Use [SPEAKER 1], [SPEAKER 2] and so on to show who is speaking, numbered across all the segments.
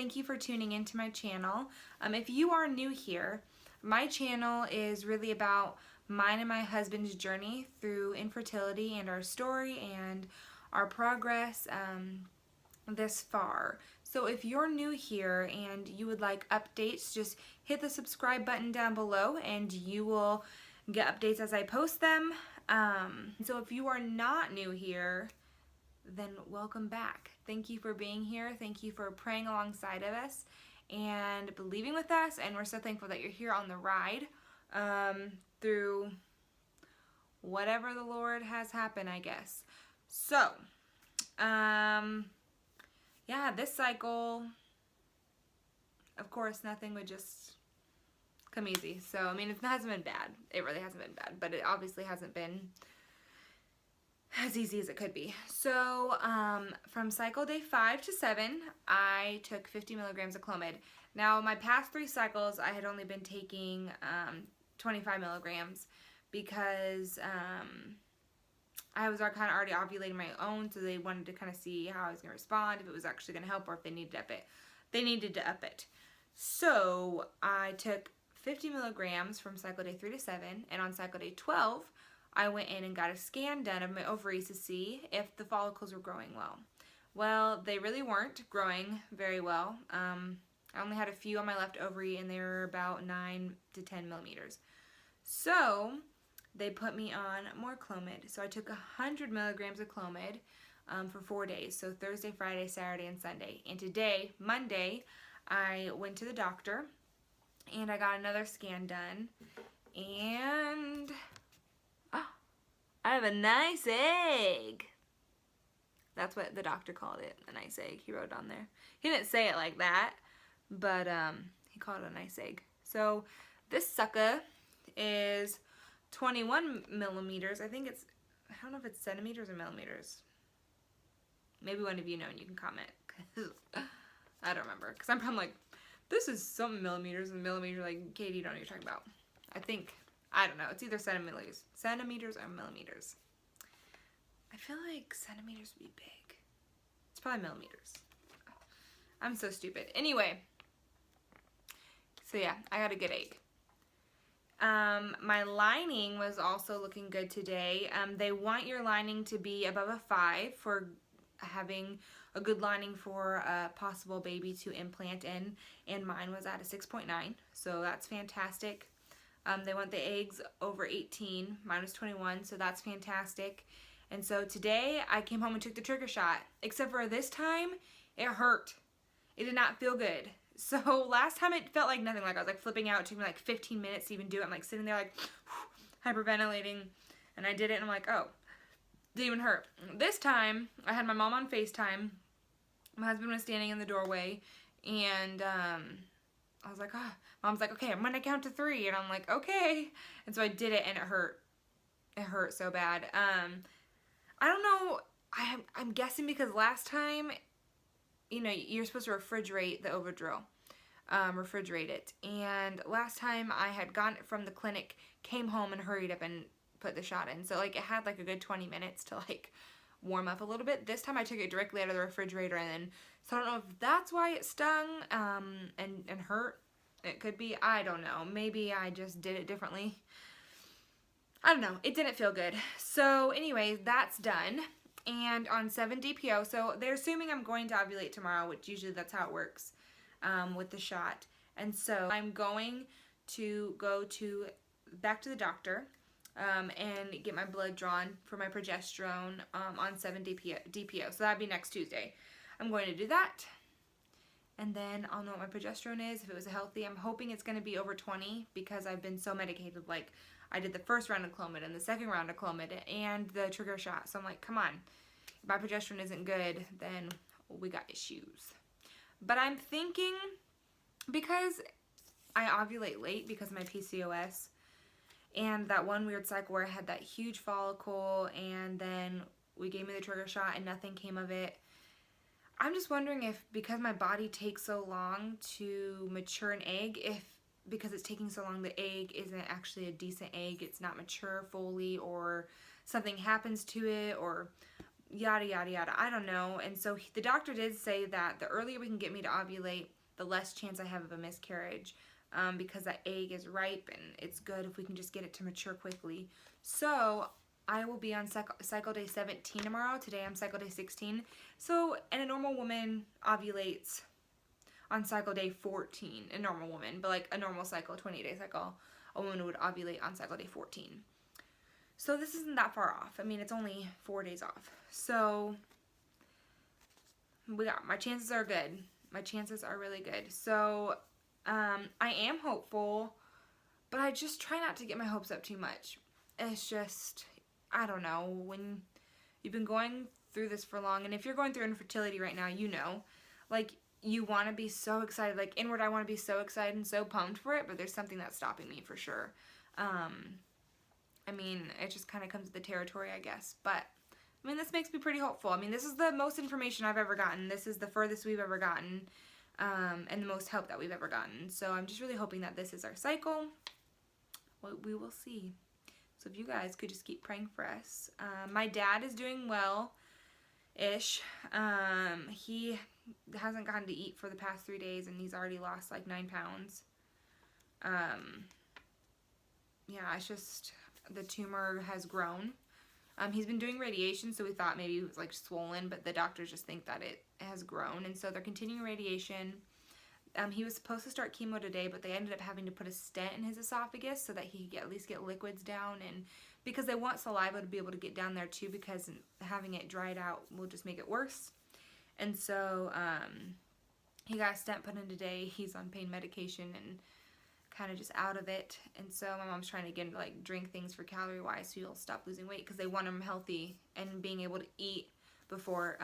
[SPEAKER 1] Thank you for tuning into my channel. If you are new here, my channel is really about mine and my husband's journey through infertility and our story and our progress this far. So if you're new here and you would like updates, just hit the subscribe button down below and you will get updates as I post them. So if you are not new here, then welcome back. Thank you for being here. Thank you for praying alongside of us and believing with us. And we're so thankful that you're here on the ride through whatever the Lord has happened, I guess. So, yeah, this cycle, of course, nothing would just come easy. So, I mean, it hasn't been bad. It really hasn't been bad, but it obviously hasn't been as easy as it could be. So, from cycle day 5 to 7, I took 50 milligrams of Clomid. Now, my past 3 cycles, I had only been taking 25 milligrams because I was kind of already ovulating my own, so they wanted to kind of see how I was going to respond, if it was actually going to help, or if they needed to up it. They needed to up it. So, I took 50 milligrams from cycle day 3 to 7, and on cycle day 12, I went in and got a scan done of my ovaries to see if the follicles were growing well. Well, they really weren't growing very well. I only had a few on my left ovary and they were about 9 to 10 millimeters. So they put me on more Clomid. So I took 100 milligrams of Clomid for 4 days. So Thursday, Friday, Saturday, and Sunday. And today, Monday, I went to the doctor and I got another scan done. And I have a nice egg. That's what the doctor called it, a nice egg. He wrote on there. He didn't say it like that, but he called it a nice egg. So this sucker is 21 millimeters. I think it's, I don't know if it's centimeters or millimeters. Maybe one of you know and you can comment. I don't remember. Because I'm like, this is some millimeters and millimeters. Like, Katie, you don't know what you're talking about. I don't know. It's either centimeters or millimeters. I feel like centimeters would be big. It's probably millimeters. I'm so stupid. Anyway. So yeah, I got a good egg. My lining was also looking good today. They want your lining to be above a 5 for having a good lining for a possible baby to implant in. And mine was at a 6.9. So that's fantastic. They want the eggs over 18. Mine was 21, so that's fantastic. And so today I came home and took the trigger shot. Except for this time, it hurt. It did not feel good. So last time it felt like nothing. Like I was like flipping out. It took me like 15 minutes to even do it. I'm like sitting there like hyperventilating. And I did it and I'm like, oh, didn't even hurt. This time I had my mom on FaceTime. My husband was standing in the doorway. And I was like, oh. Mom's like, okay, I'm gonna count to 3, and I'm like, okay. And so I did it, and it hurt. It hurt so bad. I don't know. I'm guessing because last time, you know, you're supposed to refrigerate the Ovidril, refrigerate it. And last time I had gotten it from the clinic, came home and hurried up and put the shot in. So like it had like a good 20 minutes to like warm up a little bit. This time I took it directly out of the refrigerator, and then so I don't know if that's why it stung and hurt. It could be, I don't know. Maybe I just did it differently. I don't know. It didn't feel good. So anyways, that's done. And on 7 DPO, so they're assuming I'm going to ovulate tomorrow, which usually that's how it works with the shot. And so I'm going to go back to the doctor and get my blood drawn for my progesterone on 7 DPO. So that'd be next Tuesday. I'm going to do that. And then I'll know what my progesterone is, if it was healthy. I'm hoping it's going to be over 20 because I've been so medicated. Like, I did the first round of Clomid and the second round of Clomid and the trigger shot. So I'm like, come on. If my progesterone isn't good, then we got issues. But I'm thinking, because I ovulate late because of my PCOS, and that one weird cycle where I had that huge follicle, and then we gave me the trigger shot and nothing came of it. I'm just wondering if, because my body takes so long to mature an egg, if because it's taking so long the egg isn't actually a decent egg, it's not mature fully, or something happens to it, or yada, yada, yada. I don't know. And so the doctor did say that the earlier we can get me to ovulate, the less chance I have of a miscarriage, because that egg is ripe and it's good if we can just get it to mature quickly. So I will be on cycle day 17 tomorrow. Today I'm cycle day 16. So, and a normal woman ovulates on cycle day 14, a normal woman, but like a normal cycle, 20-day cycle, a woman would ovulate on cycle day 14. So this isn't that far off. I mean, it's only 4 days off. So my chances are good. My chances are really good. So I am hopeful, but I just try not to get my hopes up too much. It's just, I don't know, when you've been going through this for long, and if you're going through infertility right now, you know, like, you want to be so excited, like, inward, I want to be so excited and so pumped for it, but there's something that's stopping me for sure. I mean, it just kind of comes with the territory, I guess, but, I mean, this makes me pretty hopeful. I mean, this is the most information I've ever gotten. This is the furthest we've ever gotten, and the most help that we've ever gotten, so I'm just really hoping that this is our cycle. Well, we will see. So if you guys could just keep praying for us. My dad is doing well-ish. He hasn't gotten to eat for the past 3 days, and he's already lost like 9 pounds. Yeah, it's just the tumor has grown. He's been doing radiation, so we thought maybe it was like swollen, but the doctors just think that it has grown, and so they're continuing radiation. He was supposed to start chemo today, but they ended up having to put a stent in his esophagus so that he could at least get liquids down, and because they want saliva to be able to get down there too, because having it dried out will just make it worse. And so he got a stent put in today. He's on pain medication and kind of just out of it. And so my mom's trying to get him to like drink things for calorie wise so he'll stop losing weight, because they want him healthy and being able to eat before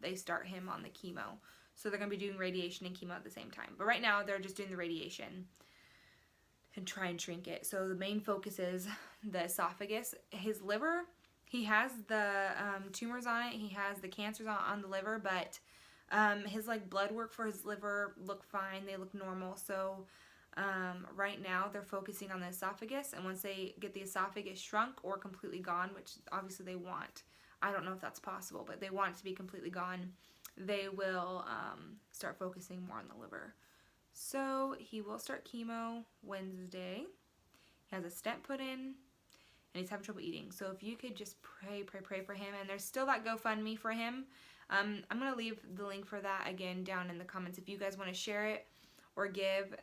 [SPEAKER 1] they start him on the chemo. So they're going to be doing radiation and chemo at the same time. But right now, they're just doing the radiation and try and shrink it. So the main focus is the esophagus. His liver, he has the tumors on it. He has the cancers on the liver. But his like blood work for his liver look fine. They look normal. So right now, they're focusing on the esophagus. And once they get the esophagus shrunk or completely gone, which obviously they want. I don't know if that's possible, but they want it to be completely gone. They will start focusing more on the liver. So he will start chemo Wednesday. He has a stent put in, and he's having trouble eating. So if you could just pray for him. And there's still that GoFundMe for him. I'm going to leave the link for that again down in the comments if you guys want to share it or give.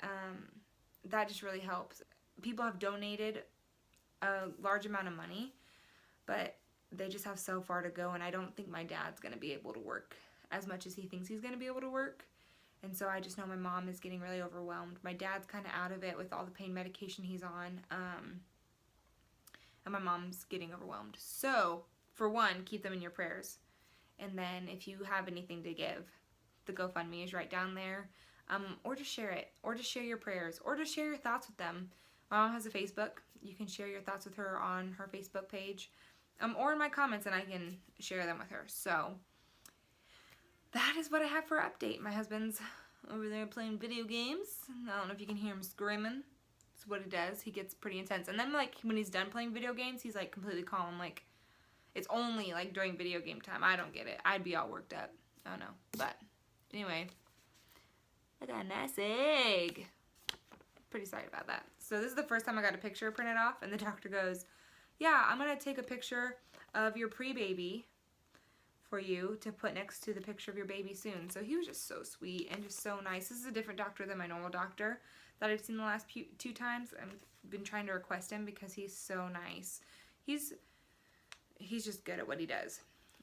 [SPEAKER 1] That just really helps. People have donated a large amount of money, but they just have so far to go, and I don't think my dad's going to be able to work as much as he thinks he's going to be able to work. And so I just know my mom is getting really overwhelmed. My dad's kind of out of it with all the pain medication he's on. And my mom's getting overwhelmed. So, for one, keep them in your prayers. And then if you have anything to give, the GoFundMe is right down there. Or just share it. Or just share your prayers. Or just share your thoughts with them. My mom has a Facebook. You can share your thoughts with her on her Facebook page. Or in my comments, and I can share them with her. So that is what I have for update. My husband's over there playing video games. I don't know if you can hear him screaming. That's what he does. He gets pretty intense. And then, like, when he's done playing video games, he's, like, completely calm. Like, it's only, like, during video game time. I don't get it. I'd be all worked up. I don't know. But, anyway. I got a nice egg. Pretty excited about that. So, this is the first time I got a picture printed off. And the doctor goes, yeah, I'm going to take a picture of your pre-baby for you to put next to the picture of your baby soon. So he was just so sweet and just so nice. This is a different doctor than my normal doctor that I've seen the last 2 times. I've been trying to request him because he's so nice. He's just good at what he does.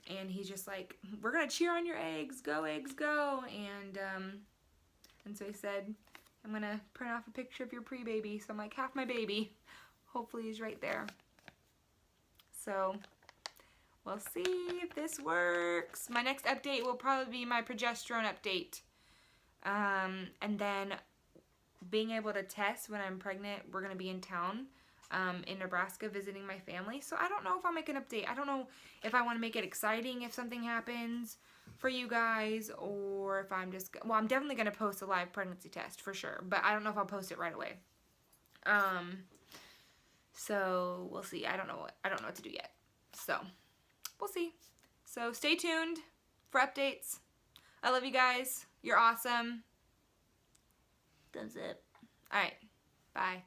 [SPEAKER 1] And he's just like, we're going to cheer on your eggs. Go, eggs, go. And so he said, I'm going to print off a picture of your pre-baby. So I'm like, half my baby. Hopefully he's right there. So we'll see if this works. My next update will probably be my progesterone update. And then being able to test when I'm pregnant. We're going to be in town in Nebraska visiting my family. So I don't know if I'll make an update. I don't know if I want to make it exciting if something happens for you guys, or if I'm just... Well, I'm definitely going to post a live pregnancy test for sure. But I don't know if I'll post it right away. So we'll see. I don't know what to do yet. So we'll see. So stay tuned for updates. I love you guys. You're awesome. Thumbs up. All right. Bye.